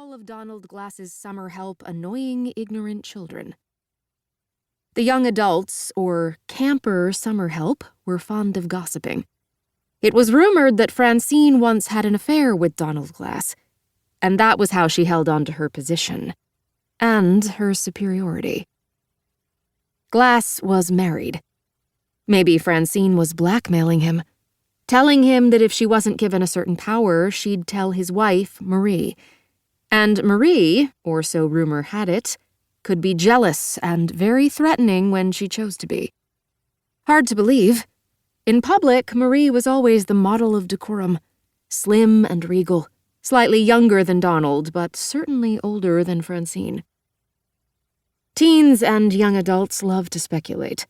all of Donald Glass's summer help annoying, ignorant children. The young adults, or camper summer help, were fond of gossiping. It was rumored that Francine once had an affair with Donald Glass, and that was how she held on to her position, and her superiority. Glass was married. Maybe Francine was blackmailing him, telling him that if she wasn't given a certain power, she'd tell his wife, Marie. And Marie, or so rumor had it, could be jealous and very threatening when she chose to be. Hard to believe. In public, Marie was always the model of decorum, slim and regal, slightly younger than Donald, but certainly older than Francine. Teens and young adults love to speculate.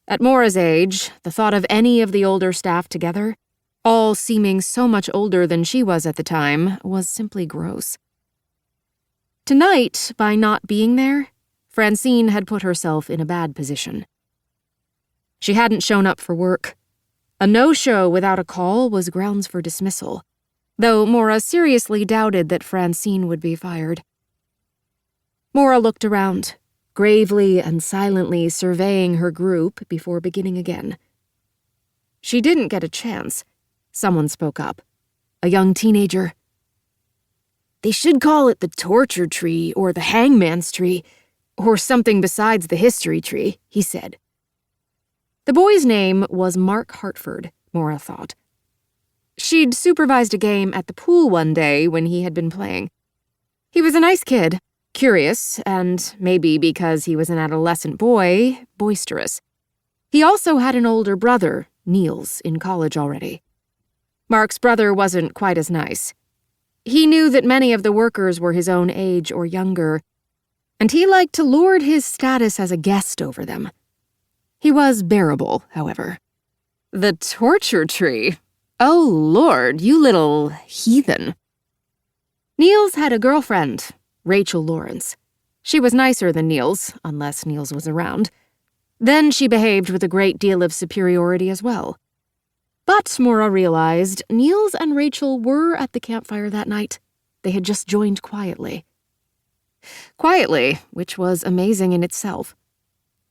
At Maura's age, the thought of any of the older staff together, all seeming so much older than she was at the time, was simply gross. Tonight, by not being there, Francine had put herself in a bad position. She hadn't shown up for work. A no-show without a call was grounds for dismissal, though Maura seriously doubted that Francine would be fired. Maura looked around, gravely and silently surveying her group before beginning again. She didn't get a chance. Someone spoke up, a young teenager. "They should call it the torture tree or the hangman's tree, or something besides the history tree," he said. The boy's name was Mark Hartford, Maura thought. She'd supervised a game at the pool one day when he had been playing. He was a nice kid, curious, and maybe because he was an adolescent boy, boisterous. He also had an older brother, Niels, in college already. Mark's brother wasn't quite as nice. He knew that many of the workers were his own age or younger, and he liked to lord his status as a guest over them. He was bearable, however. "The torture tree? Oh, Lord, you little heathen." Niels had a girlfriend, Rachel Lawrence. She was nicer than Niels, unless Niels was around. Then she behaved with a great deal of superiority as well. But Maura realized Niels and Rachel were at the campfire that night. They had just joined quietly. Quietly, which was amazing in itself.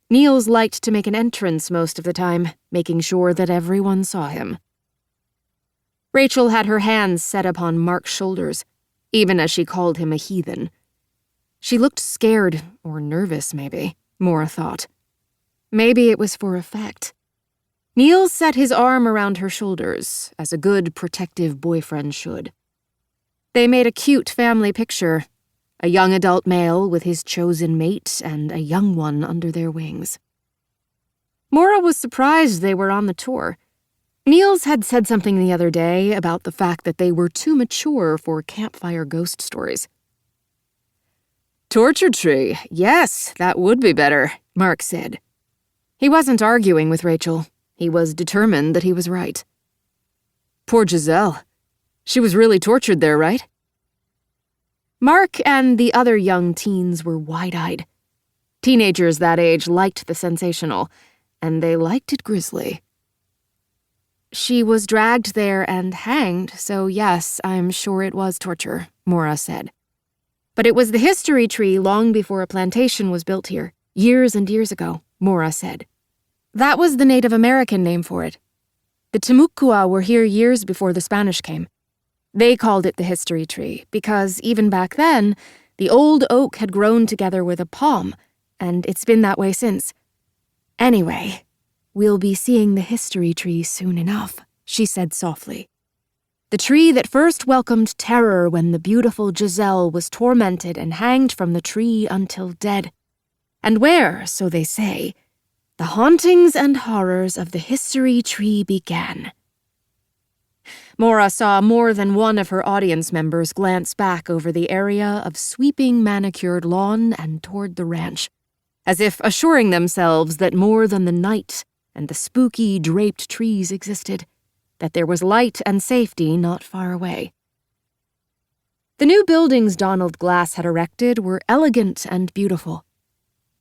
Niels liked to make an entrance most of the time, making sure that everyone saw him. Rachel had her hands set upon Mark's shoulders, even as she called him a heathen. She looked scared, or nervous maybe, Maura thought. Maybe it was for effect. Niels set his arm around her shoulders, as a good, protective boyfriend should. They made a cute family picture, a young adult male with his chosen mate and a young one under their wings. Maura was surprised they were on the tour. Niels had said something the other day about the fact that they were too mature for campfire ghost stories. "Torture tree, yes, that would be better," Mark said. He wasn't arguing with Rachel. He was determined that he was right. "Poor Giselle. She was really tortured there, right?" Mark and the other young teens were wide-eyed. Teenagers that age liked the sensational, and they liked it grisly. "She was dragged there and hanged, so yes, I'm sure it was torture," Maura said. "But it was the history tree long before a plantation was built here, years and years ago," Maura said. "That was the Native American name for it. The Timucua were here years before the Spanish came. They called it the history tree because even back then, the old oak had grown together with a palm, and it's been that way since. Anyway, we'll be seeing the history tree soon enough," she said softly. "The tree that first welcomed terror when the beautiful Giselle was tormented and hanged from the tree until dead. And where, so they say, the hauntings and horrors of the history tree began." Maura saw more than one of her audience members glance back over the area of sweeping manicured lawn and toward the ranch, as if assuring themselves that more than the night and the spooky draped trees existed, that there was light and safety not far away. The new buildings Donald Glass had erected were elegant and beautiful.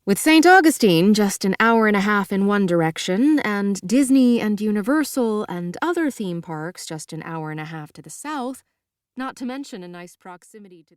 With St. Augustine just an hour and a half in one direction, and Disney and Universal and other theme parks just an hour and a half to the south, not to mention a nice proximity to the